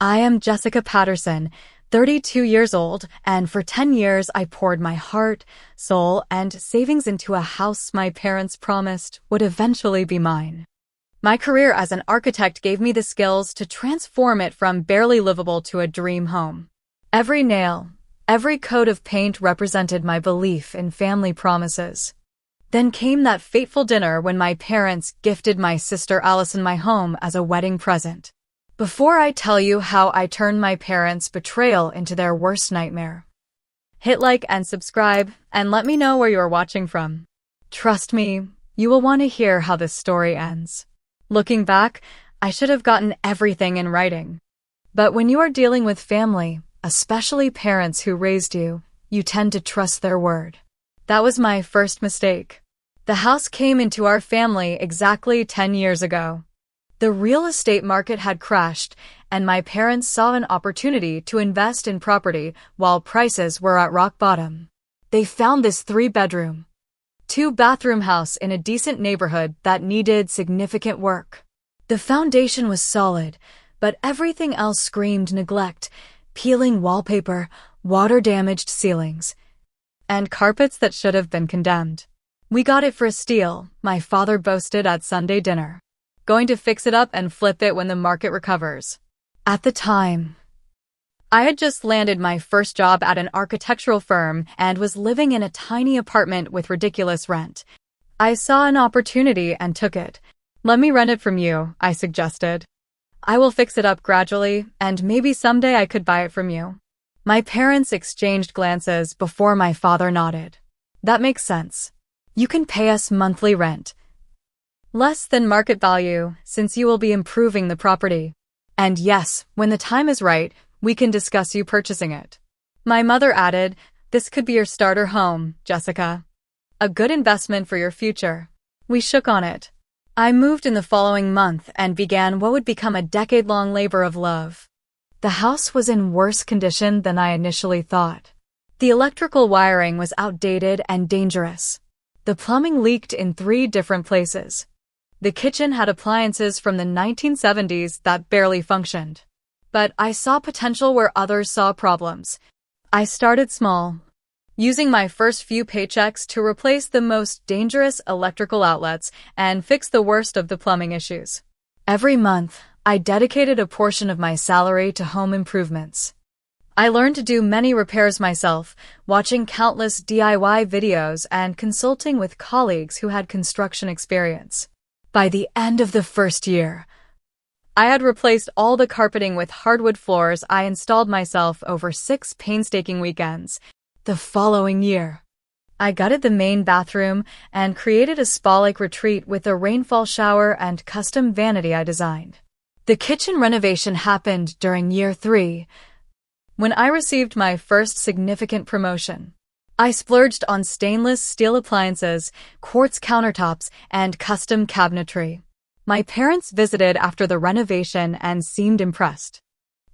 I am Jessica Patterson, 32 years old, and for 10 years I poured my heart, soul, and savings into a house my parents promised would eventually be mine. My career as an architect gave me the skills to transform it from barely livable to a dream home. Every nail, every coat of paint represented my belief in family promises. Then came that fateful dinner when my parents gifted my sister Allison my home as a wedding present. Before I tell you how I turned my parents' betrayal into their worst nightmare, hit like and subscribe and let me know where you are watching from. Trust me, you will want to hear how this story ends. Looking back, I should have gotten everything in writing. But when you are dealing with family, especially parents who raised you, you tend to trust their word. That was my first mistake. The house came into our family exactly 10 years ago. The real estate market had crashed, and my parents saw an opportunity to invest in property while prices were at rock bottom. They found this 3-bedroom, 2-bathroom house in a decent neighborhood that needed significant work. The foundation was solid, but everything else screamed neglect: peeling wallpaper, water-damaged ceilings, and carpets that should have been condemned. "We got it for a steal," my father boasted at Sunday dinner. "Going to fix it up and flip it when the market recovers." At the time, I had just landed my first job at an architectural firm and was living in a tiny apartment with ridiculous rent. I saw an opportunity and took it. "Let me rent it from you," I suggested. "I will fix it up gradually, and maybe someday I could buy it from you." My parents exchanged glances before my father nodded. "That makes sense. You can pay us monthly rent, less than market value, since you will be improving the property. And yes, when the time is right, we can discuss you purchasing it." My mother added, "This could be your starter home, Jessica. A good investment for your future." We shook on it. I moved in the following month and began what would become a decade-long labor of love. The house was in worse condition than I initially thought. The electrical wiring was outdated and dangerous. The plumbing leaked in 3 different places. The kitchen had appliances from the 1970s that barely functioned. But I saw potential where others saw problems. I started small, using my first few paychecks to replace the most dangerous electrical outlets and fix the worst of the plumbing issues. Every month, I dedicated a portion of my salary to home improvements. I learned to do many repairs myself, watching countless DIY videos and consulting with colleagues who had construction experience. By the end of the first year, I had replaced all the carpeting with hardwood floors I installed myself over 6 painstaking weekends. The following year, I gutted the main bathroom and created a spa-like retreat with a rainfall shower and custom vanity I designed. The kitchen renovation happened during year 3, when I received my first significant promotion. I splurged on stainless steel appliances, quartz countertops, and custom cabinetry. My parents visited after the renovation and seemed impressed.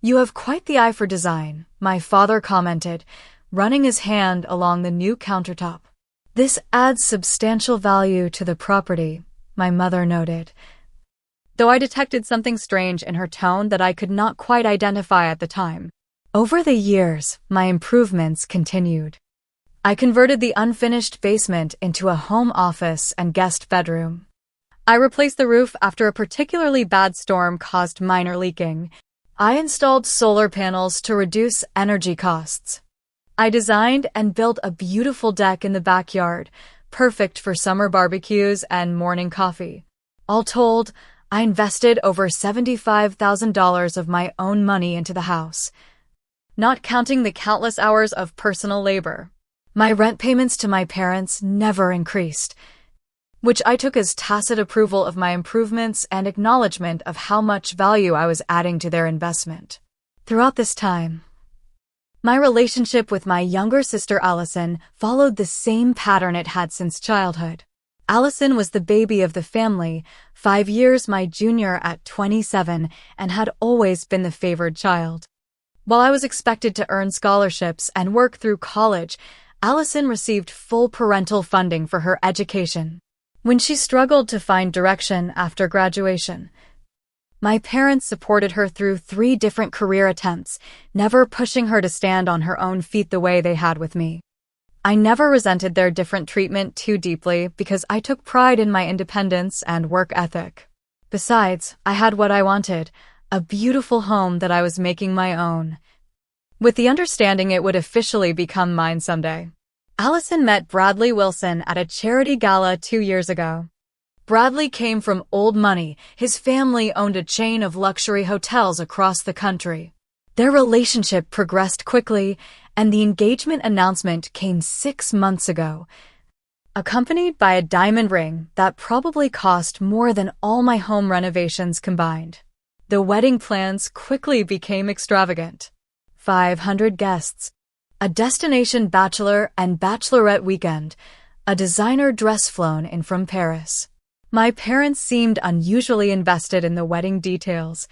"You have quite the eye for design," my father commented, running his hand along the new countertop. "This adds substantial value to the property," my mother noted, though I detected something strange in her tone that I could not quite identify at the time. Over the years, my improvements continued. I converted the unfinished basement into a home office and guest bedroom. I replaced the roof after a particularly bad storm caused minor leaking. I installed solar panels to reduce energy costs. I designed and built a beautiful deck in the backyard, perfect for summer barbecues and morning coffee. All told, I invested over $75,000 of my own money into the house, not counting the countless hours of personal labor. My rent payments to my parents never increased, which I took as tacit approval of my improvements and acknowledgement of how much value I was adding to their investment. Throughout this time, my relationship with my younger sister Allison followed the same pattern it had since childhood. Allison was the baby of the family, 5 years my junior at 27, and had always been the favored child. While I was expected to earn scholarships and work through college, Allison received full parental funding for her education. When she struggled to find direction after graduation, My parents supported her through 3 different career attempts, never pushing her to stand on her own feet the way they had with me. I never resented their different treatment too deeply because I took pride in my independence and work ethic. Besides, I had what I wanted, a beautiful home that I was making my own, with the understanding it would officially become mine someday. Allison met Bradley Wilson at a charity gala 2 years ago. Bradley came from old money. His family owned a chain of luxury hotels across the country. Their relationship progressed quickly, and the engagement announcement came 6 months ago, accompanied by a diamond ring that probably cost more than all my home renovations combined. The wedding plans quickly became extravagant. 500 guests, a destination bachelor and bachelorette weekend, a designer dress flown in from Paris. My parents seemed unusually invested in the wedding details,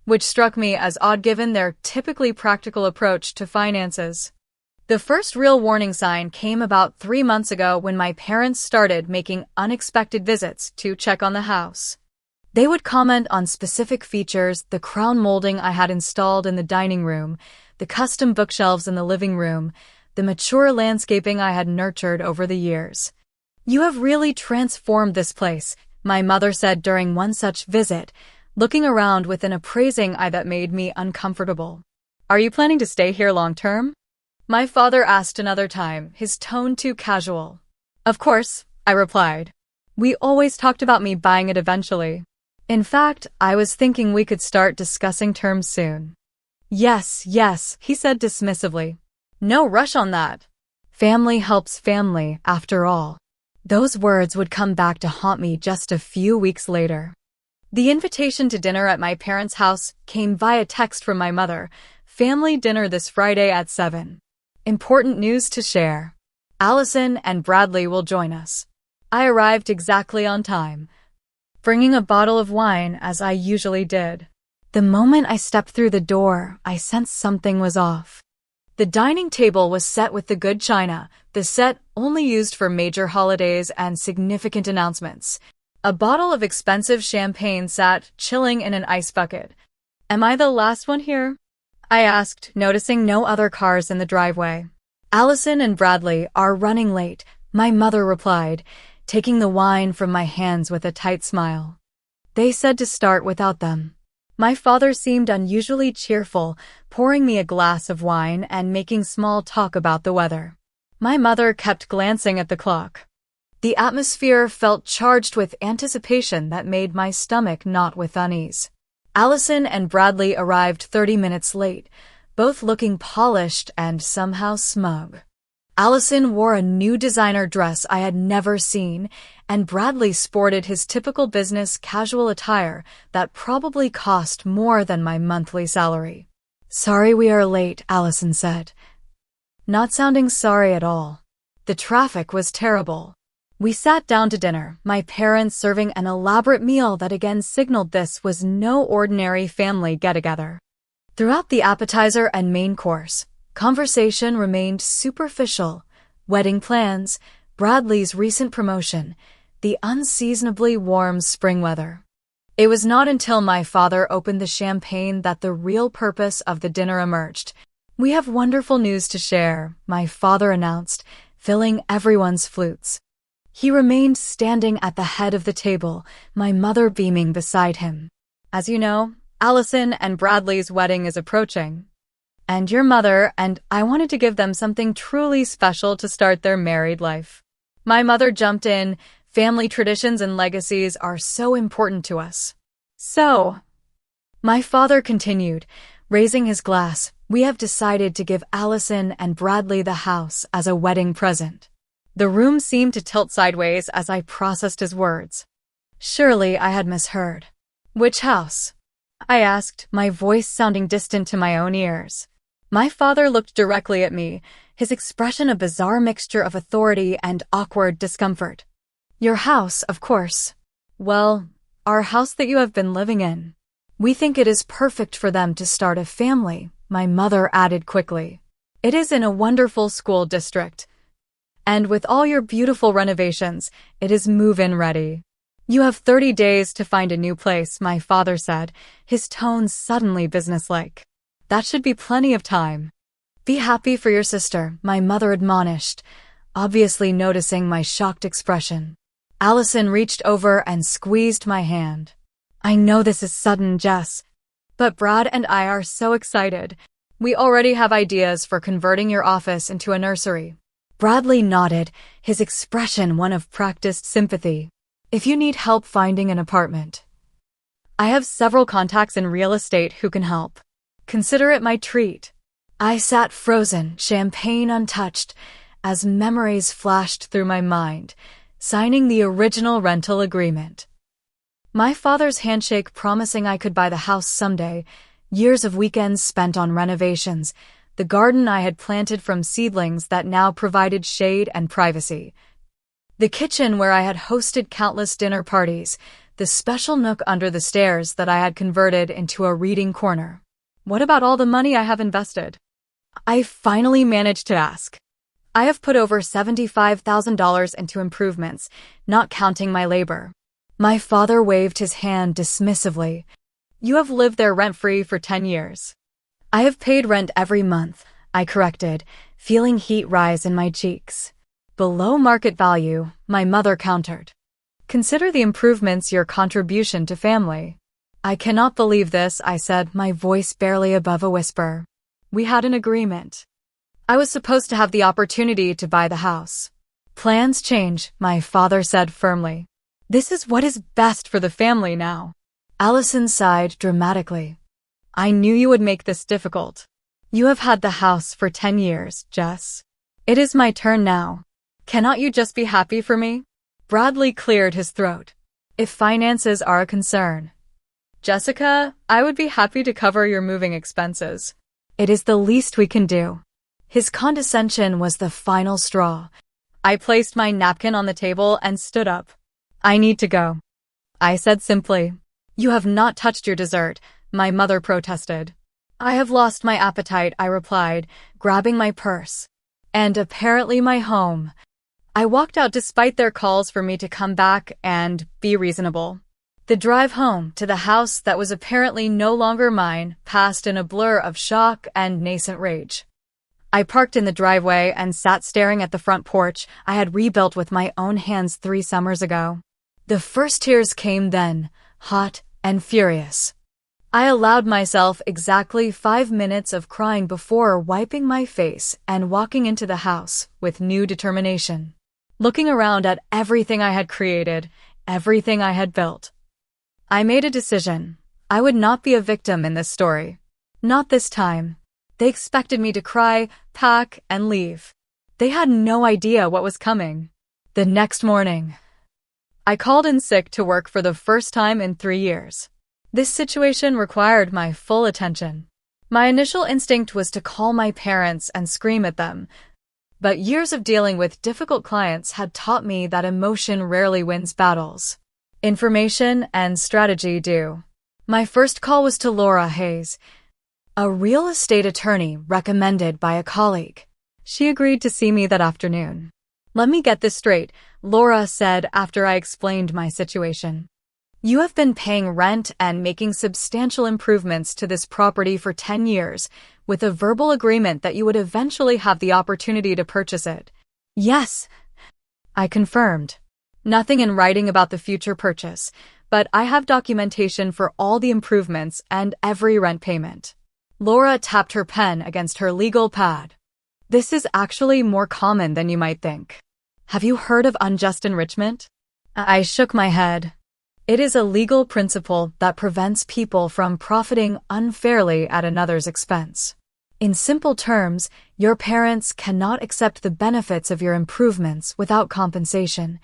which struck me as odd given their typically practical approach to finances. The first real warning sign came about 3 months ago when my parents started making unexpected visits to check on the house. They would comment on specific features, the crown molding I had installed in the dining room, the custom bookshelves in the living room, the mature landscaping I had nurtured over the years. "You have really transformed this place," my mother said during one such visit, looking around with an appraising eye that made me uncomfortable. "Are you planning to stay here long-term?" my father asked another time, his tone too casual. "Of course," I replied. "We always talked about me buying it eventually. In fact, I was thinking we could start discussing terms soon." Yes, he said dismissively. "No rush on that. Family helps family, after all." Those words would come back to haunt me just a few weeks later. The invitation to dinner at my parents' house came via text from my mother. "Family dinner this Friday at 7. Important news to share. Allison and Bradley will join us." I arrived exactly on time, bringing a bottle of wine as I usually did. The moment I stepped through the door, I sensed something was off. The dining table was set with the good china, the set only used for major holidays and significant announcements. A bottle of expensive champagne sat chilling in an ice bucket. "Am I the last one here?" I asked, noticing no other cars in the driveway. "Allison and Bradley are running late," my mother replied, taking the wine from my hands with a tight smile. "They said to start without them." My father seemed unusually cheerful, pouring me a glass of wine and making small talk about the weather. My mother kept glancing at the clock. The atmosphere felt charged with anticipation that made my stomach knot with unease. Allison and Bradley arrived 30 minutes late, both looking polished and somehow smug. Allison wore a new designer dress I had never seen, and Bradley sported his typical business casual attire that probably cost more than my monthly salary. "Sorry we are late," Allison said, not sounding sorry at all. The traffic was terrible. We sat down to dinner, my parents serving an elaborate meal that again signaled this was no ordinary family get-together. Throughout the appetizer and main course, conversation remained superficial. Wedding plans, Bradley's recent promotion, the unseasonably warm spring weather. It was not until my father opened the champagne that the real purpose of the dinner emerged. "We have wonderful news to share," my father announced, filling everyone's flutes. He remained standing at the head of the table, my mother beaming beside him. "As you know, Allison and Bradley's wedding is approaching. And your mother and I wanted to give them something truly special to start their married life." My mother jumped in. "Family traditions and legacies are so important to us." "So," my father continued, raising his glass, "we have decided to give Allison and Bradley the house as a wedding present." The room seemed to tilt sideways as I processed his words. Surely I had misheard. "Which house?" I asked, my voice sounding distant to my own ears. My father looked directly at me, his expression a bizarre mixture of authority and awkward discomfort. "Your house, of course." "Well, our house that you have been living in. We think it is perfect for them to start a family," my mother added quickly. "It is in a wonderful school district. And with all your beautiful renovations, it is move-in ready. You have 30 days to find a new place, my father said, his tone suddenly businesslike. That should be plenty of time. Be happy for your sister, my mother admonished, obviously noticing my shocked expression. Allison reached over and squeezed my hand. I know this is sudden, Jess, but Brad and I are so excited. We already have ideas for converting your office into a nursery. Bradley nodded, his expression one of practiced sympathy. If you need help finding an apartment, I have several contacts in real estate who can help. Consider it my treat. I sat frozen, champagne untouched, as memories flashed through my mind, signing the original rental agreement. My father's handshake promising I could buy the house someday, years of weekends spent on renovations, the garden I had planted from seedlings that now provided shade and privacy. The kitchen where I had hosted countless dinner parties, the special nook under the stairs that I had converted into a reading corner. What about all the money I have invested? I finally managed to ask. I have put over $75,000 into improvements, not counting my labor. My father waved his hand dismissively. You have lived there rent-free for 10 years. I have paid rent every month, I corrected, feeling heat rise in my cheeks. Below market value, my mother countered. Consider the improvements your contribution to family. I cannot believe this, I said, my voice barely above a whisper. We had an agreement. I was supposed to have the opportunity to buy the house. Plans change, my father said firmly. This is what is best for the family now. Allison sighed dramatically. I knew you would make this difficult. You have had the house for 10 years, Jess. It is my turn now. Cannot you just be happy for me? Bradley cleared his throat. If finances are a concern, Jessica, I would be happy to cover your moving expenses. It is the least we can do. His condescension was the final straw. I placed my napkin on the table and stood up. I need to go, I said simply. You have not touched your dessert, my mother protested. I have lost my appetite, I replied, grabbing my purse. And apparently my home. I walked out despite their calls for me to come back and be reasonable. The drive home to the house that was apparently no longer mine passed in a blur of shock and nascent rage. I parked in the driveway and sat staring at the front porch I had rebuilt with my own hands 3 summers ago. The first tears came then, hot and furious. I allowed myself exactly 5 minutes of crying before wiping my face and walking into the house with new determination. Looking around at everything I had created, everything I had built. I made a decision. I would not be a victim in this story. Not this time. They expected me to cry, pack, and leave. They had no idea what was coming. The next morning, I called in sick to work for the first time in 3 years. This situation required my full attention. My initial instinct was to call my parents and scream at them, but years of dealing with difficult clients had taught me that emotion rarely wins battles. Information and strategy do. My first call was to Laura Hayes, a real estate attorney recommended by a colleague. She agreed to see me that afternoon. Let me get this straight, Laura said after I explained my situation. You have been paying rent and making substantial improvements to this property for 10 years, with a verbal agreement that you would eventually have the opportunity to purchase it. Yes, I confirmed. Nothing in writing about the future purchase, but I have documentation for all the improvements and every rent payment. Laura tapped her pen against her legal pad. This is actually more common than you might think. Have you heard of unjust enrichment? I shook my head. It is a legal principle that prevents people from profiting unfairly at another's expense. In simple terms, your parents cannot accept the benefits of your improvements without compensation,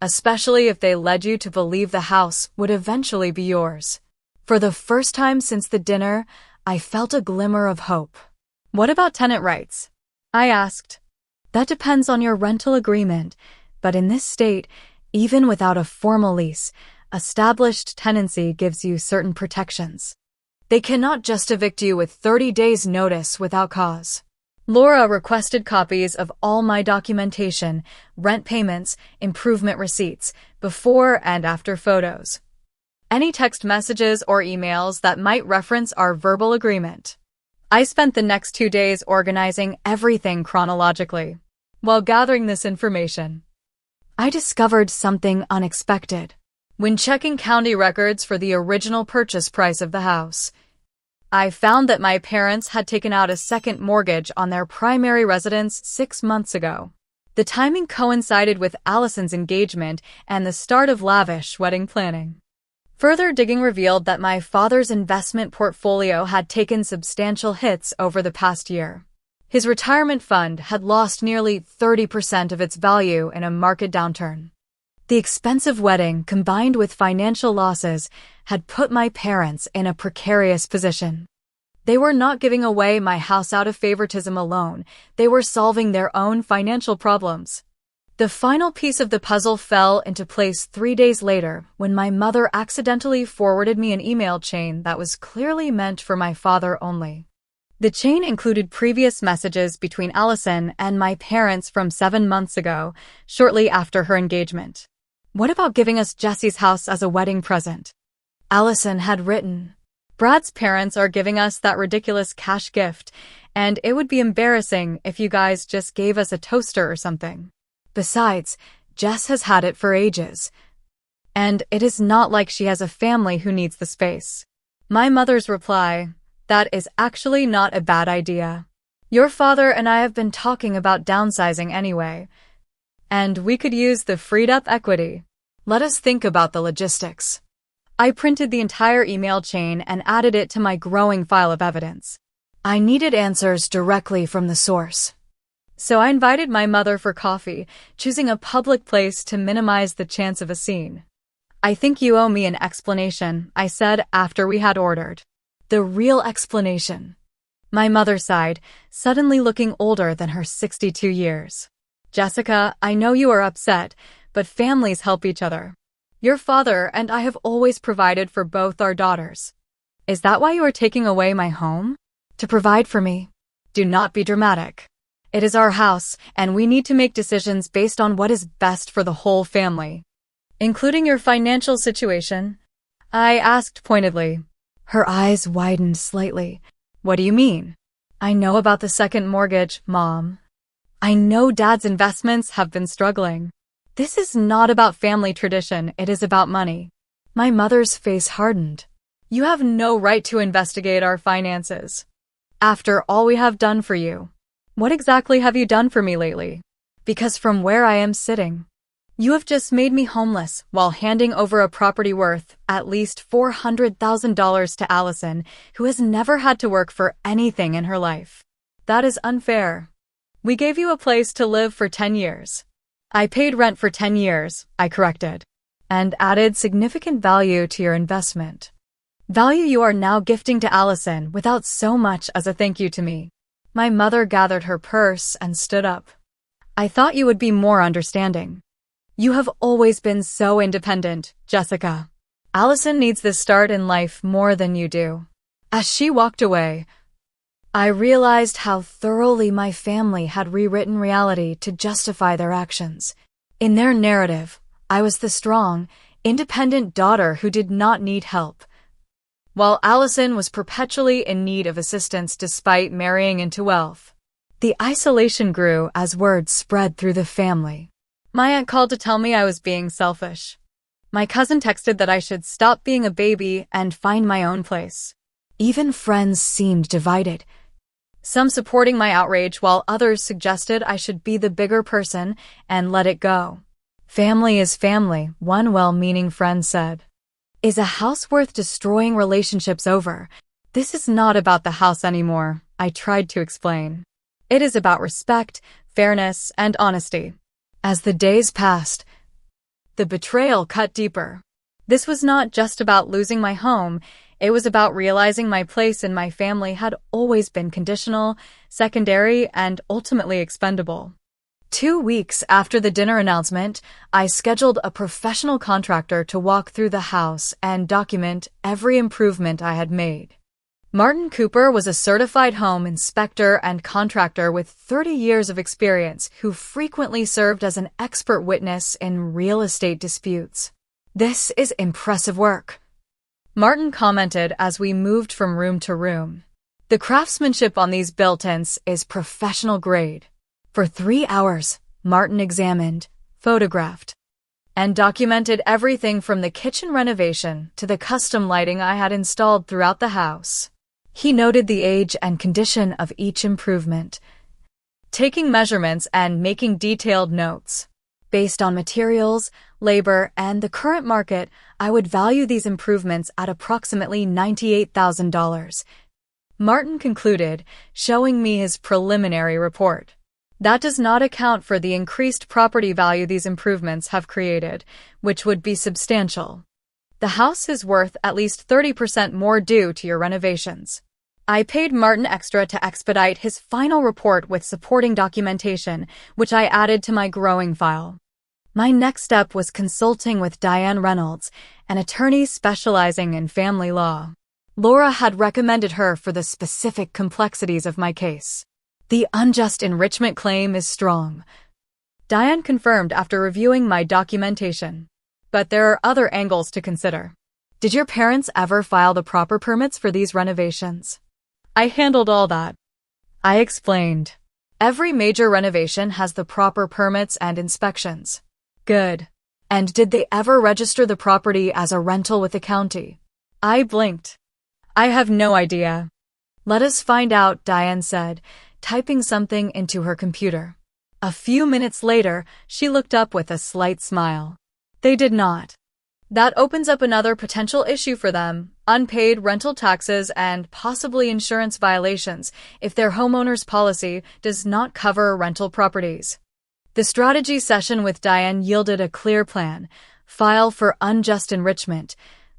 especially if they led you to believe the house would eventually be yours. For the first time since the dinner, I felt a glimmer of hope. What about tenant rights? I asked. That depends on your rental agreement, but in this state, even without a formal lease, established tenancy gives you certain protections. They cannot just evict you with 30 days' notice without cause. Laura requested copies of all my documentation, rent payments, improvement receipts, before and after photos. Any text messages or emails that might reference our verbal agreement. I spent the next 2 days organizing everything chronologically. While gathering this information, I discovered something unexpected. When checking county records for the original purchase price of the house, I found that my parents had taken out a second mortgage on their primary residence 6 months ago. The timing coincided with Allison's engagement and the start of lavish wedding planning. Further digging revealed that my father's investment portfolio had taken substantial hits over the past year. His retirement fund had lost nearly 30% of its value in a market downturn. The expensive wedding, combined with financial losses, had put my parents in a precarious position. They were not giving away my house out of favoritism alone. They were solving their own financial problems. The final piece of the puzzle fell into place 3 days later when my mother accidentally forwarded me an email chain that was clearly meant for my father only. The chain included previous messages between Allison and my parents from 7 months ago, shortly after her engagement. "What about giving us Jesse's house as a wedding present?" Allison had written. "Brad's parents are giving us that ridiculous cash gift, and it would be embarrassing if you guys just gave us a toaster or something. Besides, Jess has had it for ages, and it is not like she has a family who needs the space." My mother's reply: "That is actually not a bad idea. Your father and I have been talking about downsizing anyway, and we could use the freed-up equity. Let us think about the logistics." I printed the entire email chain and added it to my growing file of evidence. I needed answers directly from the source. So I invited my mother for coffee, choosing a public place to minimize the chance of a scene. "I think you owe me an explanation," I said after we had ordered. The real explanation. My mother sighed, suddenly looking older than her 62 years. "Jessica, I know you are upset, but families help each other. Your father and I have always provided for both our daughters. Is that why you are taking away my home? To provide for me? Do not be dramatic. It is our house, and we need to make decisions based on what is best for the whole family, including your financial situation," I asked pointedly. Her eyes widened slightly. "What do you mean?" "I know about the second mortgage, Mom. I know Dad's investments have been struggling. This is not about family tradition, it is about money." My mother's face hardened. "You have no right to investigate our finances. After all we have done for you. What exactly have you done for me lately? Because from where I am sitting, you have just made me homeless while handing over a property worth at least $400,000 to Allison, who has never had to work for anything in her life. That is unfair. We gave you a place to live for 10 years. I paid rent for 10 years, I corrected, and added significant value to your investment. Value you are now gifting to Allison without so much as a thank you to me." My mother gathered her purse and stood up. "I thought you would be more understanding. You have always been so independent, Jessica. Allison needs this start in life more than you do." As she walked away, I realized how thoroughly my family had rewritten reality to justify their actions. In their narrative, I was the strong, independent daughter who did not need help, while Allison was perpetually in need of assistance despite marrying into wealth. The isolation grew as word spread through the family. My aunt called to tell me I was being selfish. My cousin texted that I should stop being a baby and find my own place. Even friends seemed divided, some supporting my outrage while others suggested I should be the bigger person and let it go. "Family is family," one well-meaning friend said. "Is a house worth destroying relationships over? This is not about the house anymore," I tried to explain. "It is about respect, fairness, and honesty." As the days passed, the betrayal cut deeper. This was not just about losing my home, it was about realizing my place in my family had always been conditional, secondary, and ultimately expendable. 2 weeks after the dinner announcement, I scheduled a professional contractor to walk through the house and document every improvement I had made. Martin Cooper was a certified home inspector and contractor with 30 years of experience who frequently served as an expert witness in real estate disputes. "This is impressive work," Martin commented as we moved from room to room. "The craftsmanship on these built-ins is professional grade." For 3 hours, Martin examined, photographed, and documented everything from the kitchen renovation to the custom lighting I had installed throughout the house. He noted the age and condition of each improvement, taking measurements and making detailed notes. Based on materials, labor, and the current market, I would value these improvements at approximately $98,000. Martin concluded, showing me his preliminary report. That does not account for the increased property value these improvements have created, which would be substantial. The house is worth at least 30% more due to your renovations. I paid Martin extra to expedite his final report with supporting documentation, which I added to my growing file. My next step was consulting with Diane Reynolds, an attorney specializing in family law. Laura had recommended her for the specific complexities of my case. "The unjust enrichment claim is strong," Diane confirmed after reviewing my documentation. "But there are other angles to consider. Did your parents ever file the proper permits for these renovations?" "I handled all that," I explained. "Every major renovation has the proper permits and inspections." "Good. And did they ever register the property as a rental with the county?" I blinked. "I have no idea." "Let us find out," Diane said, typing something into her computer. A few minutes later, she looked up with a slight smile. "They did not. That opens up another potential issue for them: unpaid rental taxes and possibly insurance violations if their homeowner's policy does not cover rental properties." The strategy session with Diane yielded a clear plan: file for unjust enrichment,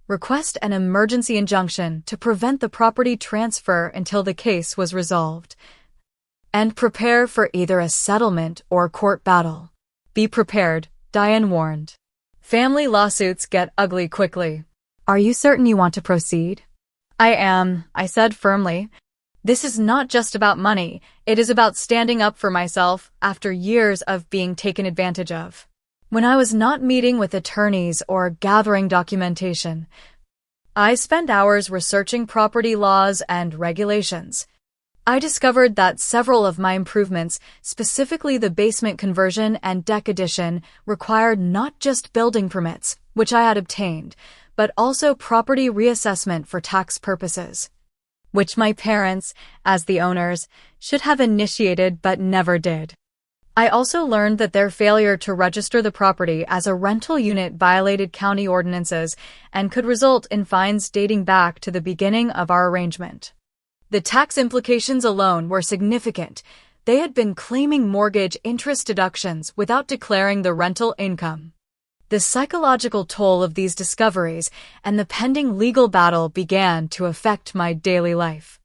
request an emergency injunction to prevent the property transfer until the case was resolved, and prepare for either a settlement or court battle. "Be prepared," Diane warned. "Family lawsuits get ugly quickly." "Are you certain you want to proceed?" "I am," I said firmly. "This is not just about money. It is about standing up for myself after years of being taken advantage of." When I was not meeting with attorneys or gathering documentation, I spent hours researching property laws and regulations. I discovered that several of my improvements, specifically the basement conversion and deck addition, required not just building permits, which I had obtained, but also property reassessment for tax purposes, which my parents, as the owners, should have initiated but never did. I also learned that their failure to register the property as a rental unit violated county ordinances and could result in fines dating back to the beginning of our arrangement. The tax implications alone were significant. They had been claiming mortgage interest deductions without declaring the rental income. The psychological toll of these discoveries and the pending legal battle began to affect my daily life.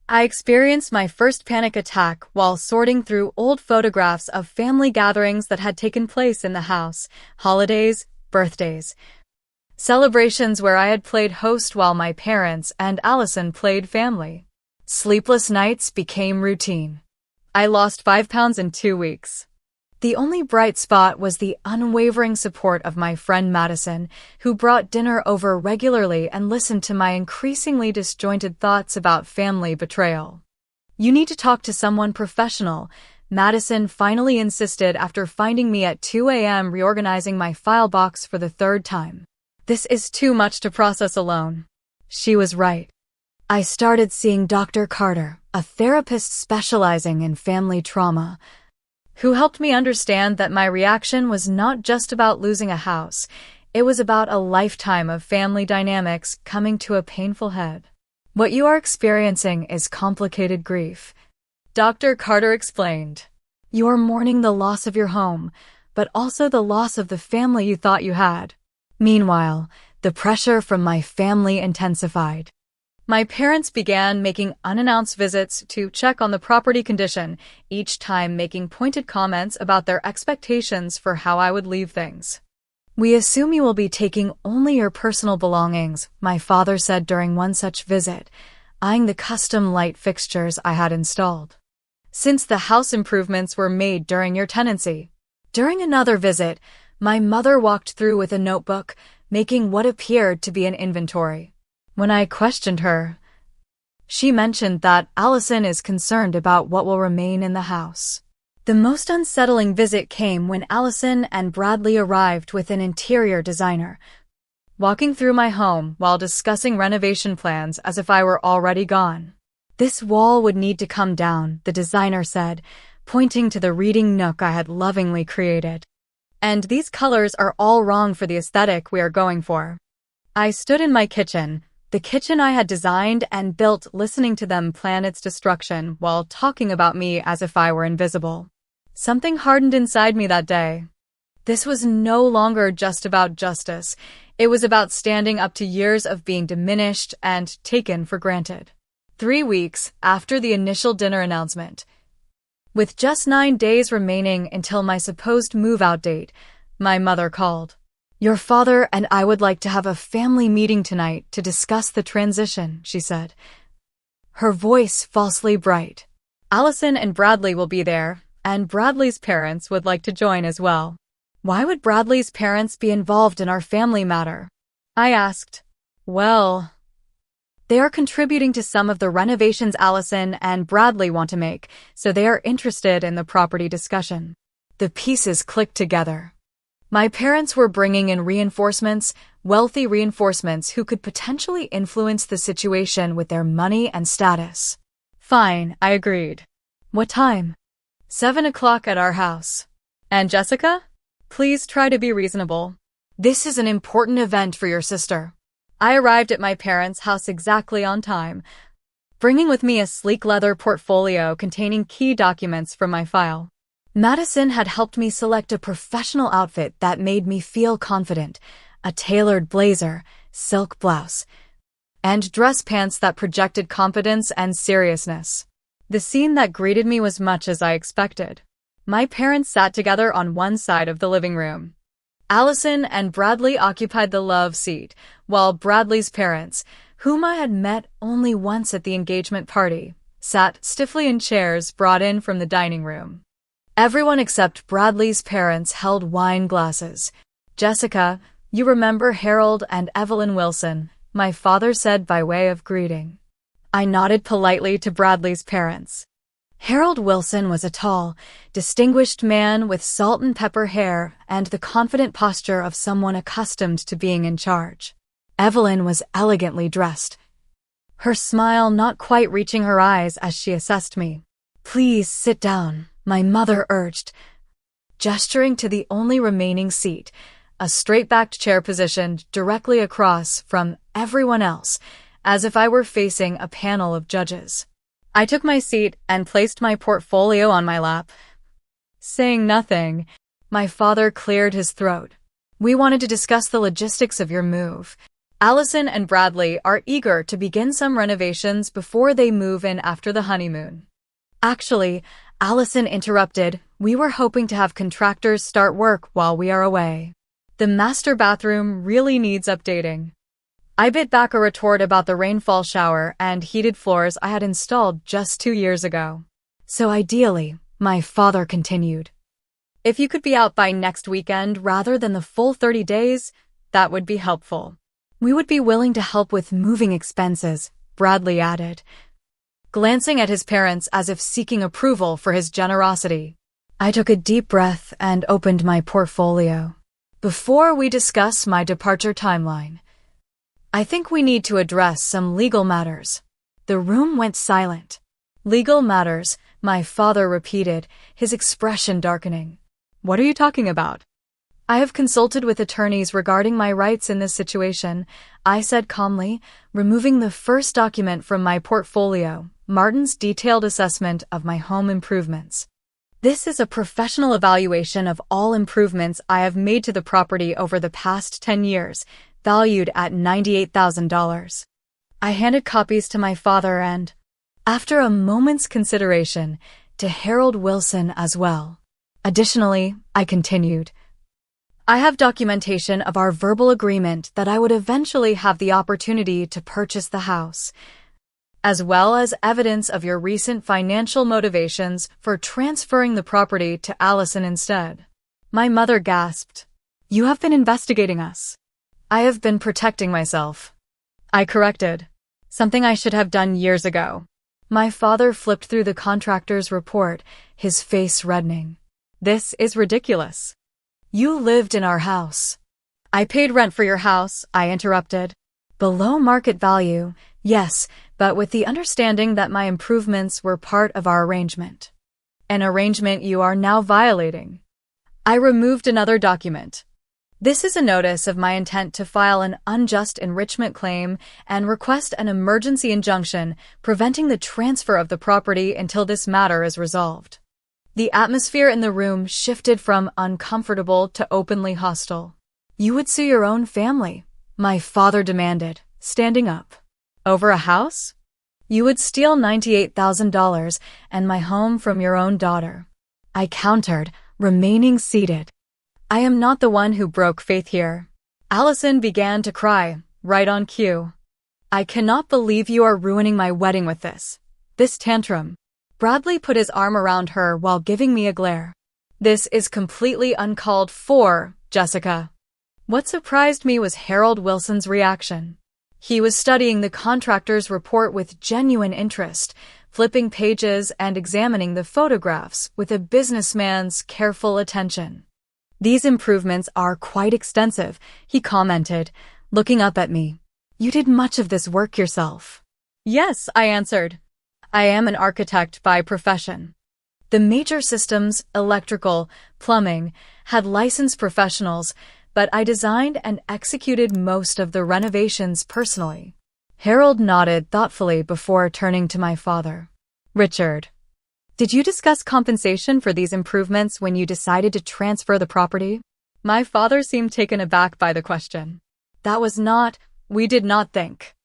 I experienced my first panic attack while sorting through old photographs of family gatherings that had taken place in the house: holidays, birthdays, celebrations where I had played host while my parents and Allison played family. Sleepless nights became routine. I lost 5 pounds in 2 weeks. The only bright spot was the unwavering support of my friend Madison, who brought dinner over regularly and listened to my increasingly disjointed thoughts about family betrayal. "You need to talk to someone professional," Madison finally insisted after finding me at 2 a.m. reorganizing my file box for the 3rd time. "This is too much to process alone." She was right. I started seeing Dr. Carter, a therapist specializing in family trauma, who helped me understand that my reaction was not just about losing a house. It was about a lifetime of family dynamics coming to a painful head. "What you are experiencing is complicated grief," Dr. Carter explained. "You are mourning the loss of your home, but also the loss of the family you thought you had." Meanwhile, the pressure from my family intensified. My parents began making unannounced visits to check on the property condition, each time making pointed comments about their expectations for how I would leave things. "We assume you will be taking only your personal belongings," my father said during one such visit. eyeing the custom light fixtures I had installed. Since the house improvements were made during your tenancy. During another visit, my mother walked through with a notebook, making what appeared to be an inventory. When I questioned her, she mentioned that Allison is concerned about what will remain in the house. The most unsettling visit came when Allison and Bradley arrived with an interior designer, walking through my home while discussing renovation plans as if I were already gone. This wall would need to come down, the designer said, pointing to the reading nook I had lovingly created. And these colors are all wrong for the aesthetic we are going for. I stood in my kitchen, the kitchen I had designed and built, listening to them plan its destruction while talking about me as if I were invisible. Something hardened inside me that day. This was no longer just about justice. It was about standing up to years of being diminished and taken for granted. 3 weeks after the initial dinner announcement, with just 9 days remaining until my supposed move-out date, my mother called. "Your father and I would like to have a family meeting tonight to discuss the transition," she said, her voice falsely bright. "Allison and Bradley will be there, and Bradley's parents would like to join as well." "Why would Bradley's parents be involved in our family matter?" I asked. "Well, they are contributing to some of the renovations Allison and Bradley want to make, so they are interested in the property discussion." The pieces clicked together. My parents were bringing in reinforcements, wealthy reinforcements who could potentially influence the situation with their money and status. "Fine," I agreed. "What time?" 7 o'clock at our house. "And Jessica? Please try to be reasonable. This is an important event for your sister." I arrived at my parents' house exactly on time, bringing with me a sleek leather portfolio containing key documents from my file. Madison had helped me select a professional outfit that made me feel confident, a tailored blazer, silk blouse, and dress pants that projected confidence and seriousness. The scene that greeted me was much as I expected. My parents sat together on one side of the living room. Allison and Bradley occupied the love seat, while Bradley's parents, whom I had met only once at the engagement party, sat stiffly in chairs brought in from the dining room. Everyone except Bradley's parents held wine glasses. "Jessica, you remember Harold and Evelyn Wilson," my father said by way of greeting. I nodded politely to Bradley's parents. Harold Wilson was a tall, distinguished man with salt and pepper hair and the confident posture of someone accustomed to being in charge. Evelyn was elegantly dressed, her smile not quite reaching her eyes as she assessed me. "Please sit down," my mother urged, gesturing to the only remaining seat, a straight-backed chair positioned directly across from everyone else, as if I were facing a panel of judges. I took my seat and placed my portfolio on my lap. Saying nothing, my father cleared his throat. "We wanted to discuss the logistics of your move. Allison and Bradley are eager to begin some renovations before they move in after the honeymoon." "Actually," Allison interrupted, "we were hoping to have contractors start work while we are away. The master bathroom really needs updating." I bit back a retort about the rainfall shower and heated floors I had installed just 2 years ago. "So ideally," my father continued, "if you could be out by next weekend rather than the full 30 days, that would be helpful. We would be willing to help with moving expenses," Bradley added, glancing at his parents as if seeking approval for his generosity. I took a deep breath and opened my portfolio. "Before we discuss my departure timeline, I think we need to address some legal matters." The room went silent. "Legal matters," my father repeated, his expression darkening. "What are you talking about?" "I have consulted with attorneys regarding my rights in this situation," I said calmly, removing the first document from my portfolio, Martin's detailed assessment of my home improvements. "This is a professional evaluation of all improvements I have made to the property over the past 10 years, valued at $98,000. I handed copies to my father and, after a moment's consideration, to Harold Wilson as well. "Additionally," I continued, "I have documentation of our verbal agreement that I would eventually have the opportunity to purchase the house. as well as evidence of your recent financial motivations for transferring the property to Allison instead. My mother gasped. You have been investigating us. I have been protecting myself. I corrected. Something I should have done years ago. My father flipped through the contractor's report, his face reddening. This is ridiculous. You lived in our house. I paid rent for your house, I interrupted. Below market value, yes, but with the understanding that my improvements were part of our arrangement. An arrangement you are now violating. I removed another document. This is a notice of my intent to file an unjust enrichment claim and request an emergency injunction preventing the transfer of the property until this matter is resolved. The atmosphere in the room shifted from uncomfortable to openly hostile. You would sue your own family, my father demanded, standing up. Over a house? You would steal $98,000 and my home from your own daughter. I countered, remaining seated. I am not the one who broke faith here. Allison began to cry, right on cue. I cannot believe you are ruining my wedding with this tantrum. Bradley put his arm around her while giving me a glare. This is completely uncalled for, Jessica. What surprised me was Harold Wilson's reaction. He was studying the contractor's report with genuine interest, flipping pages and examining the photographs with a businessman's careful attention. These improvements are quite extensive, he commented, looking up at me. You did much of this work yourself. Yes, I answered. I am an architect by profession. The major systems, electrical, plumbing, had licensed professionals, but I designed and executed most of the renovations personally. Harold nodded thoughtfully before turning to my father. Richard, did you discuss compensation for these improvements when you decided to transfer the property? My father seemed taken aback by the question. We did not think.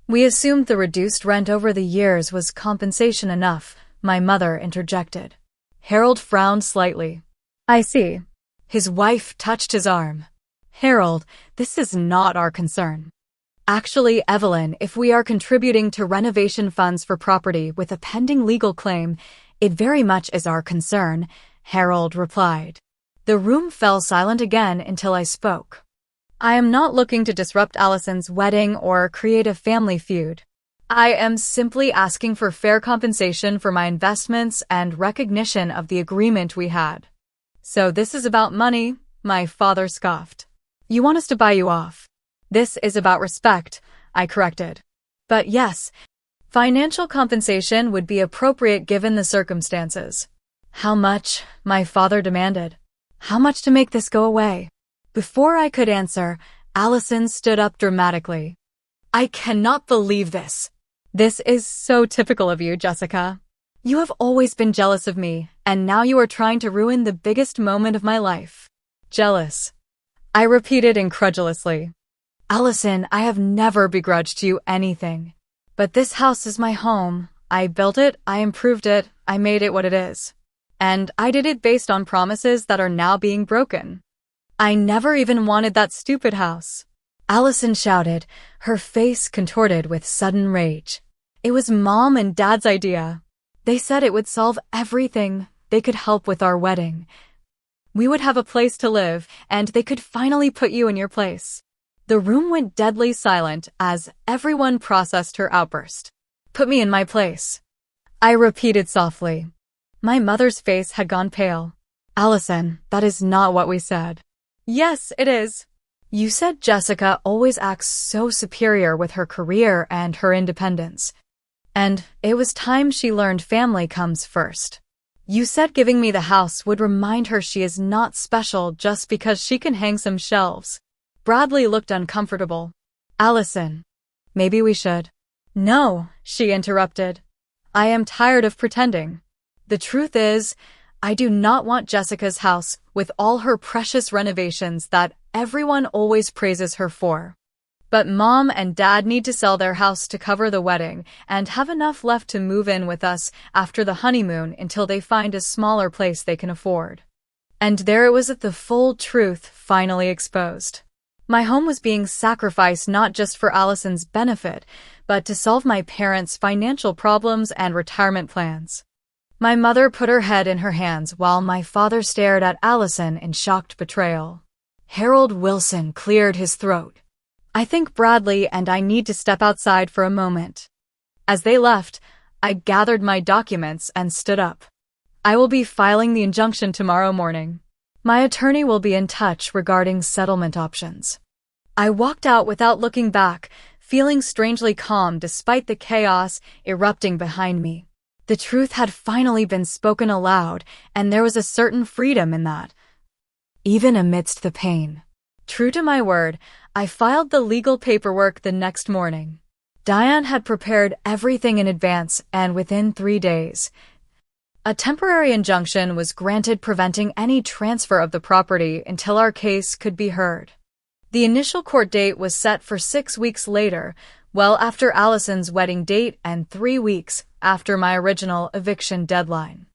We assumed the reduced rent over the years was compensation enough, my mother interjected. Harold frowned slightly. I see. His wife touched his arm. Harold, this is not our concern. Actually, Evelyn, if we are contributing to renovation funds for property with a pending legal claim, it very much is our concern, Harold replied. The room fell silent again until I spoke. I am not looking to disrupt Allison's wedding or create a family feud. I am simply asking for fair compensation for my investments and recognition of the agreement we had. So this is about money, my father scoffed. You want us to buy you off. This is about respect, I corrected. But yes, financial compensation would be appropriate given the circumstances. How much? My father demanded. How much to make this go away? Before I could answer, Allison stood up dramatically. I cannot believe this. This is so typical of you, Jessica. You have always been jealous of me, and now you are trying to ruin the biggest moment of my life. Jealous. I repeated incredulously. Allison, I have never begrudged you anything. But this house is my home. I built it, I improved it, I made it what it is. And I did it based on promises that are now being broken. I never even wanted that stupid house. Allison shouted, her face contorted with sudden rage. It was Mom and Dad's idea. They said it would solve everything. They could help with our wedding. We would have a place to live, and they could finally put you in your place. The room went deadly silent as everyone processed her outburst. Put me in my place. I repeated softly. My mother's face had gone pale. Allison, that is not what we said. Yes, it is. You said Jessica always acts so superior with her career and her independence. And it was time she learned family comes first. You said giving me the house would remind her she is not special just because she can hang some shelves. Bradley looked uncomfortable. Allison, maybe we should. No, she interrupted. I am tired of pretending. The truth is, I do not want Jessica's house with all her precious renovations that everyone always praises her for. But Mom and Dad need to sell their house to cover the wedding and have enough left to move in with us after the honeymoon until they find a smaller place they can afford. And there it was, the full truth finally exposed. My home was being sacrificed not just for Allison's benefit, but to solve my parents' financial problems and retirement plans. My mother put her head in her hands while my father stared at Allison in shocked betrayal. Harold Wilson cleared his throat. I think Bradley and I need to step outside for a moment. As they left, I gathered my documents and stood up. I will be filing the injunction tomorrow morning. My attorney will be in touch regarding settlement options. I walked out without looking back, feeling strangely calm despite the chaos erupting behind me. The truth had finally been spoken aloud, and there was a certain freedom in that. Even amidst the pain. True to my word, I filed the legal paperwork the next morning. Diane had prepared everything in advance, and within 3 days, a temporary injunction was granted preventing any transfer of the property until our case could be heard. The initial court date was set for 6 weeks later, well after Allison's wedding date and 3 weeks after my original eviction deadline.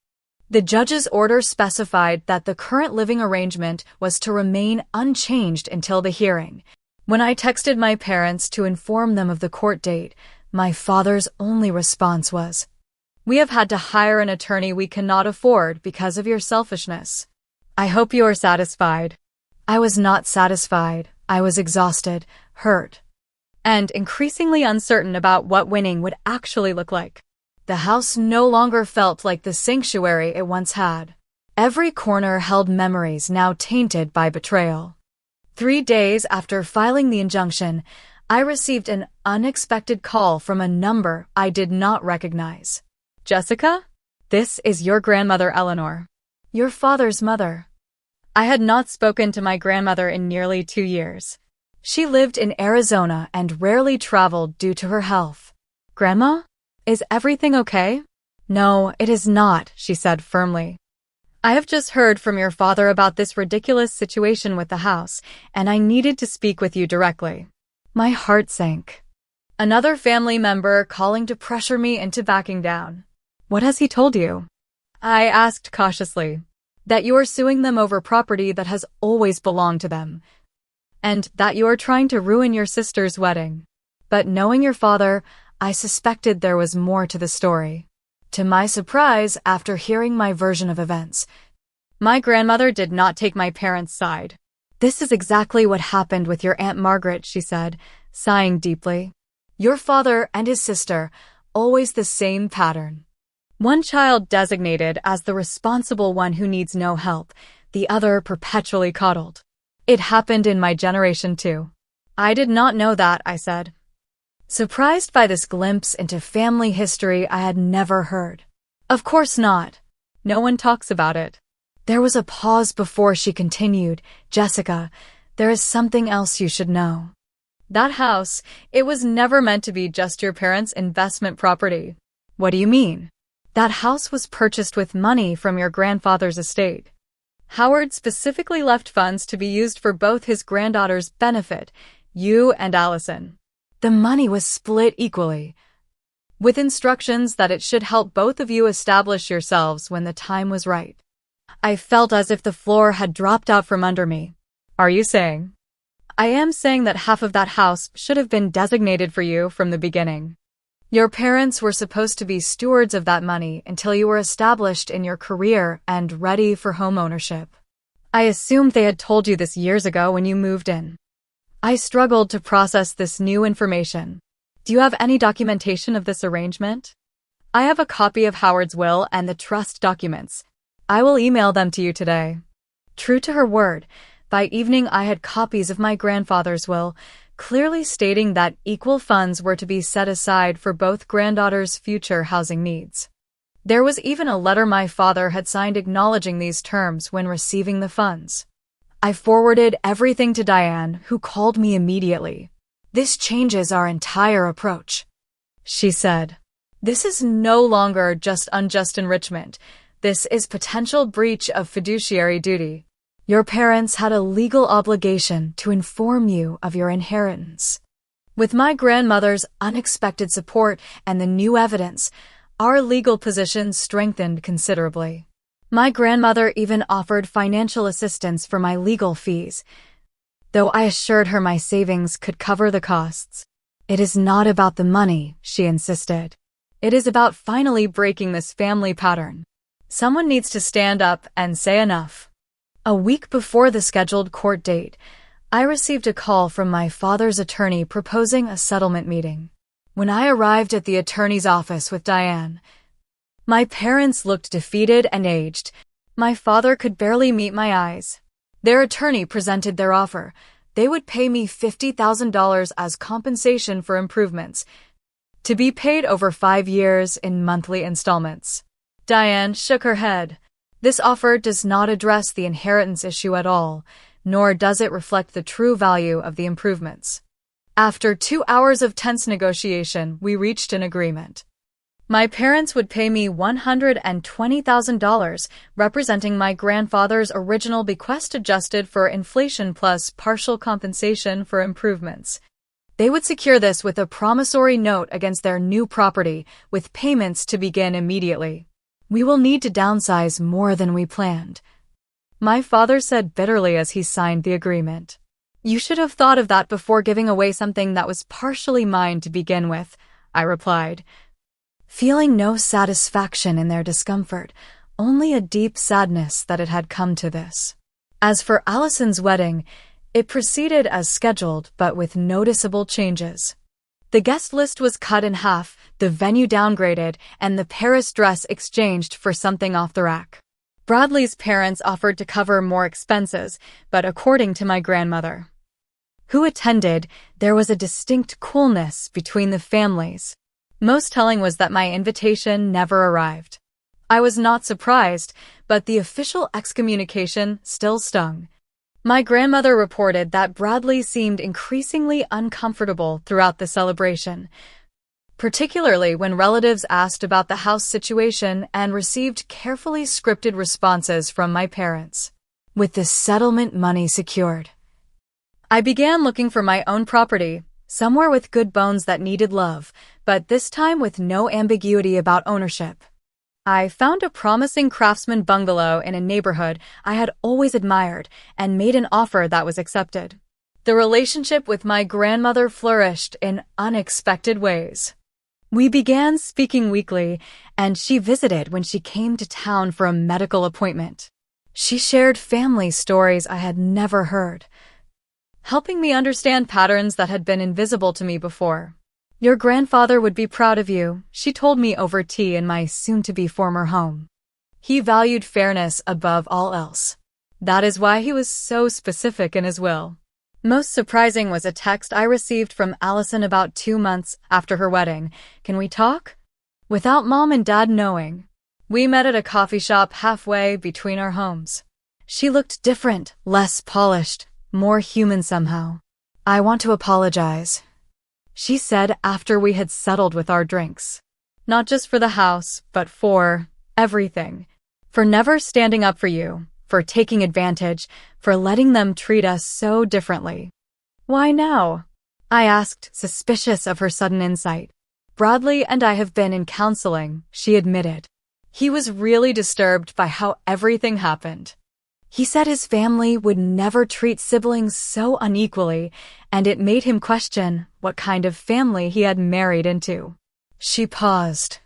The judge's order specified that the current living arrangement was to remain unchanged until the hearing. When I texted my parents to inform them of the court date, my father's only response was, "We have had to hire an attorney we cannot afford because of your selfishness. I hope you are satisfied." I was not satisfied. I was exhausted, hurt, and increasingly uncertain about what winning would actually look like. The house no longer felt like the sanctuary it once had. Every corner held memories now tainted by betrayal. 3 days after filing the injunction, I received an unexpected call from a number I did not recognize. "Jessica? This is your grandmother Eleanor. Your father's mother." I had not spoken to my grandmother in nearly 2 years. She lived in Arizona and rarely traveled due to her health. "Grandma? Is everything okay?" "No, it is not," she said firmly. "I have just heard from your father about this ridiculous situation with the house, and I needed to speak with you directly." My heart sank. Another family member calling to pressure me into backing down. "What has he told you?" I asked cautiously. "That you are suing them over property that has always belonged to them, and that you are trying to ruin your sister's wedding." But knowing your father, I suspected there was more to the story. To my surprise, after hearing my version of events, my grandmother did not take my parents' side. "This is exactly what happened with your Aunt Margaret," she said, sighing deeply. "Your father and his sister, always the same pattern. One child designated as the responsible one who needs no help, the other perpetually coddled. It happened in my generation too." "I did not know that," I said, surprised by this glimpse into family history I had never heard. "Of course not. No one talks about it." There was a pause before she continued, "Jessica, there is something else you should know. That house, it was never meant to be just your parents' investment property." "What do you mean?" "That house was purchased with money from your grandfather's estate. Howard specifically left funds to be used for both his granddaughter's benefit, you and Allison. The money was split equally, with instructions that it should help both of you establish yourselves when the time was right." I felt as if the floor had dropped out from under me. "Are you saying?" "I am saying that half of that house should have been designated for you from the beginning. Your parents were supposed to be stewards of that money until you were established in your career and ready for home ownership." I assumed they had told you this years ago when you moved in. I struggled to process this new information. "Do you have any documentation of this arrangement?" "I have a copy of Howard's will and the trust documents. I will email them to you today." True to her word, by evening I had copies of my grandfather's will, clearly stating that equal funds were to be set aside for both granddaughters' future housing needs. There was even a letter my father had signed acknowledging these terms when receiving the funds. I forwarded everything to Diane, who called me immediately. "This changes our entire approach," she said. "This is no longer just unjust enrichment. This is potential breach of fiduciary duty. Your parents had a legal obligation to inform you of your inheritance." With my grandmother's unexpected support and the new evidence, our legal position strengthened considerably. My grandmother even offered financial assistance for my legal fees. though I assured her my savings could cover the costs. "It is not about the money," she insisted. "It is about finally breaking this family pattern. Someone needs to stand up and say enough." A week before the scheduled court date, I received a call from my father's attorney proposing a settlement meeting. When I arrived at the attorney's office with Diane, my parents looked defeated and aged. My father could barely meet my eyes. Their attorney presented their offer. They would pay me $50,000 as compensation for improvements, to be paid over 5 years in monthly installments. Diane shook her head. "This offer does not address the inheritance issue at all, nor does it reflect the true value of the improvements." After 2 hours of tense negotiation, we reached an agreement. My parents would pay me $120,000, representing my grandfather's original bequest adjusted for inflation plus partial compensation for improvements. They would secure this with a promissory note against their new property, with payments to begin immediately. "We will need to downsize more than we planned," my father said bitterly as he signed the agreement. "You should have thought of that before giving away something that was partially mine to begin with," I replied, feeling no satisfaction in their discomfort, only a deep sadness that it had come to this. As for Allison's wedding, it proceeded as scheduled but with noticeable changes. The guest list was cut in half, the venue downgraded, and the Paris dress exchanged for something off the rack. Bradley's parents offered to cover more expenses, but according to my grandmother, who attended, there was a distinct coolness between the families. Most telling was that my invitation never arrived. I was not surprised, but the official excommunication still stung. My grandmother reported that Bradley seemed increasingly uncomfortable throughout the celebration, particularly when relatives asked about the house situation and received carefully scripted responses from my parents. With the settlement money secured, I began looking for my own property, somewhere with good bones that needed love, but this time with no ambiguity about ownership. I found a promising craftsman bungalow in a neighborhood I had always admired and made an offer that was accepted. The relationship with my grandmother flourished in unexpected ways. We began speaking weekly, and she visited when she came to town for a medical appointment. She shared family stories I had never heard, helping me understand patterns that had been invisible to me before. "Your grandfather would be proud of you," she told me over tea in my soon-to-be former home. "He valued fairness above all else. That is why he was so specific in his will." Most surprising was a text I received from Allison about 2 months after her wedding. "Can we talk?" Without Mom and Dad knowing. We met at a coffee shop halfway between our homes. She looked different, less polished, more human somehow. "I want to apologize," she said after we had settled with our drinks. "Not just for the house, but for everything. For never standing up for you, for taking advantage, for letting them treat us so differently." "Why now?" I asked, suspicious of her sudden insight. "Bradley and I have been in counseling," she admitted. "He was really disturbed by how everything happened. He said his family would never treat siblings so unequally, and it made him question what kind of family he had married into." She paused.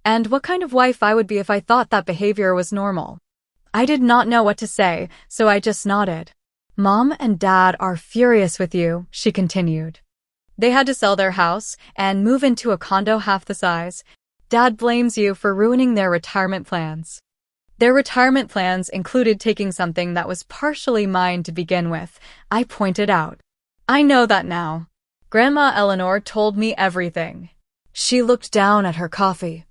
"And what kind of wife I would be if I thought that behavior was normal." I did not know what to say, so I just nodded. "Mom and Dad are furious with you," she continued. "They had to sell their house and move into a condo half the size. Dad blames you for ruining their retirement plans." "Their retirement plans included taking something that was partially mine to begin with," I pointed out. "I know that now. Grandma Eleanor told me everything." She looked down at her coffee.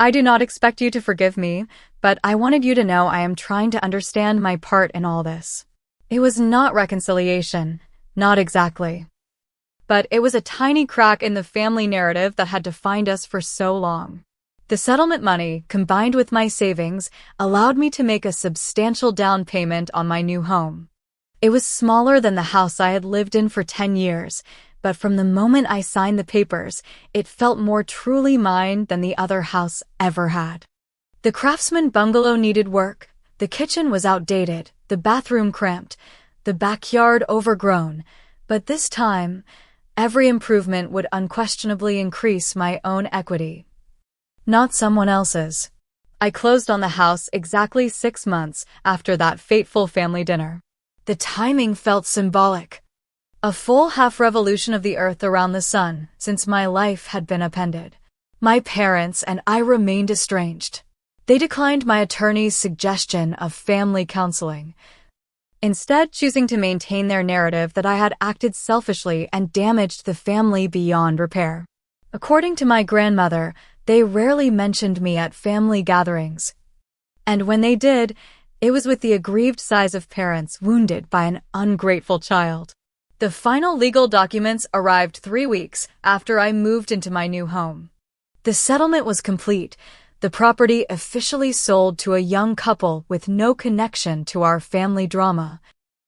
"I do not expect you to forgive me, but I wanted you to know I am trying to understand my part in all this." It was not reconciliation, not exactly. But it was a tiny crack in the family narrative that had defined us for so long. The settlement money, combined with my savings, allowed me to make a substantial down payment on my new home. It was smaller than the house I had lived in for 10 years, but from the moment I signed the papers, it felt more truly mine than the other house ever had. The craftsman bungalow needed work, the kitchen was outdated, the bathroom cramped, the backyard overgrown, but this time, every improvement would unquestionably increase my own equity, not someone else's. I closed on the house exactly 6 months after that fateful family dinner. The timing felt symbolic. A full half-revolution of the earth around the sun since my life had been upended. My parents and I remained estranged. They declined my attorney's suggestion of family counseling, instead choosing to maintain their narrative that I had acted selfishly and damaged the family beyond repair. According to my grandmother, they rarely mentioned me at family gatherings. And when they did, it was with the aggrieved sighs of parents wounded by an ungrateful child. The final legal documents arrived 3 weeks after I moved into my new home. The settlement was complete, the property officially sold to a young couple with no connection to our family drama.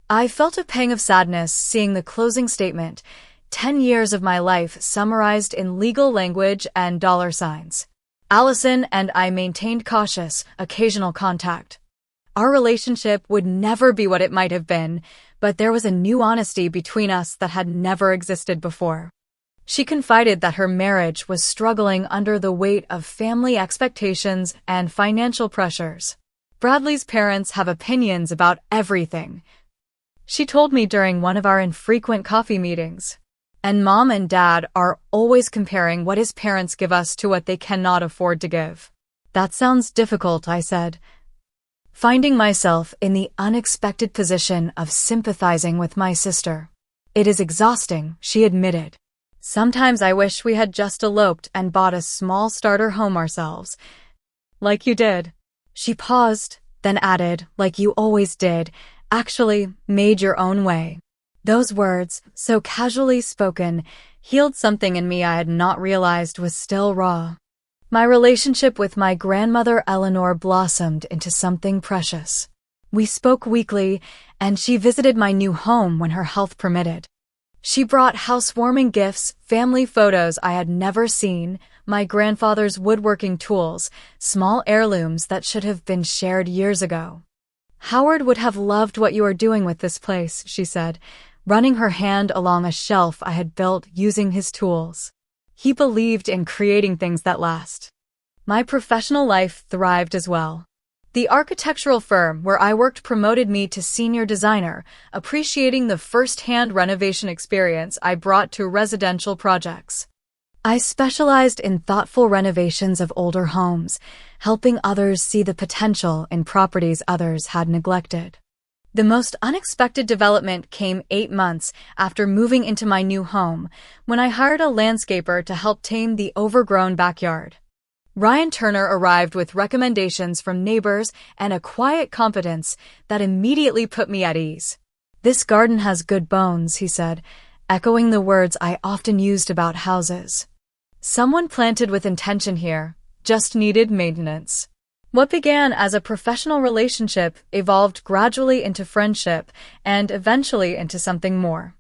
I felt a pang of sadness seeing the closing statement, 10 years of my life summarized in legal language and dollar signs. Allison and I maintained cautious, occasional contact. Our relationship would never be what it might have been, but there was a new honesty between us that had never existed before. She confided that her marriage was struggling under the weight of family expectations and financial pressures. Bradley's parents have opinions about everything, she told me during one of our infrequent coffee meetings. And Mom and Dad are always comparing what his parents give us to what they cannot afford to give. That sounds difficult, I said, finding myself in the unexpected position of sympathizing with my sister. It is exhausting, she admitted. Sometimes I wish we had just eloped and bought a small starter home ourselves. Like you did. She paused, then added, like you always did, actually made your own way. Those words, so casually spoken, healed something in me I had not realized was still raw. My relationship with my grandmother Eleanor blossomed into something precious. We spoke weekly, and she visited my new home when her health permitted. She brought housewarming gifts, family photos I had never seen, my grandfather's woodworking tools, small heirlooms that should have been shared years ago. Howard would have loved what you are doing with this place, she said, running her hand along a shelf I had built using his tools. He believed in creating things that last. My professional life thrived as well. The architectural firm where I worked promoted me to senior designer, appreciating the first-hand renovation experience I brought to residential projects. I specialized in thoughtful renovations of older homes, helping others see the potential in properties others had neglected. The most unexpected development came 8 months after moving into my new home, when I hired a landscaper to help tame the overgrown backyard. Ryan Turner arrived with recommendations from neighbors and a quiet competence that immediately put me at ease. This garden has good bones, he said, echoing the words I often used about houses. Someone planted with intention here, just needed maintenance. What began as a professional relationship evolved gradually into friendship and eventually into something more.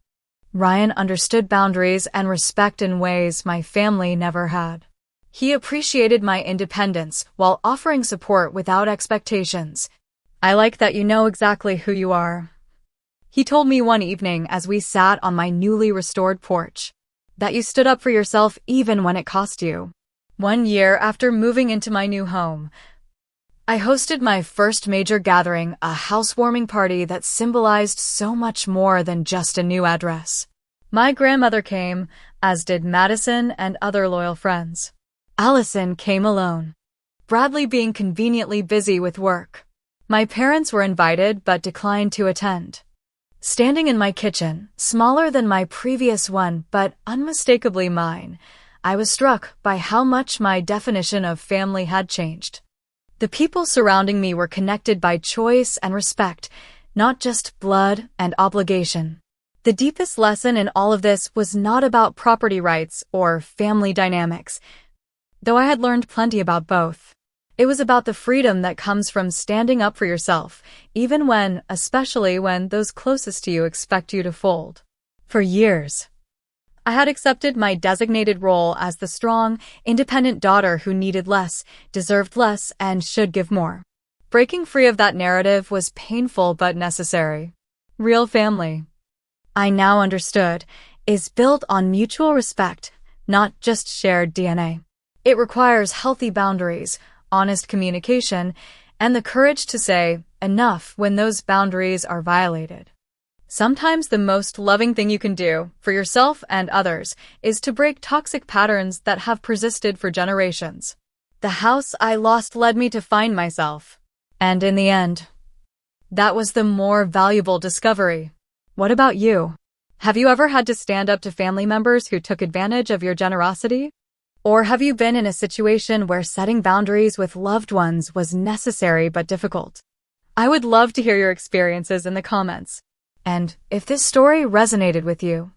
Ryan understood boundaries and respect in ways my family never had. He appreciated my independence while offering support without expectations. I like that you know exactly who you are, he told me one evening as we sat on my newly restored porch. That you stood up for yourself even when it cost you. 1 year after moving into my new home, I hosted my first major gathering, a housewarming party that symbolized so much more than just a new address. My grandmother came, as did Madison and other loyal friends. Allison came alone, Bradley being conveniently busy with work. My parents were invited but declined to attend. Standing in my kitchen, smaller than my previous one but unmistakably mine, I was struck by how much my definition of family had changed. The people surrounding me were connected by choice and respect, not just blood and obligation. The deepest lesson in all of this was not about property rights or family dynamics, though I had learned plenty about both. It was about the freedom that comes from standing up for yourself, especially when those closest to you expect you to fold. For years, I had accepted my designated role as the strong, independent daughter who needed less, deserved less, and should give more. Breaking free of that narrative was painful but necessary. Real family, I now understood, is built on mutual respect, not just shared DNA. It requires healthy boundaries, honest communication, and the courage to say enough when those boundaries are violated. Sometimes the most loving thing you can do for yourself and others is to break toxic patterns that have persisted for generations. The house I lost led me to find myself. And in the end, that was the more valuable discovery. What about you? Have you ever had to stand up to family members who took advantage of your generosity? Or have you been in a situation where setting boundaries with loved ones was necessary but difficult? I would love to hear your experiences in the comments. And if this story resonated with you,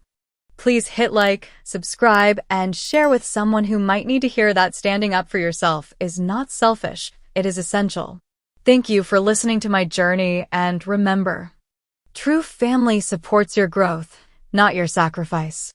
please hit like, subscribe, and share with someone who might need to hear that standing up for yourself is not selfish, it is essential. Thank you for listening to my journey, and remember, true family supports your growth, not your sacrifice.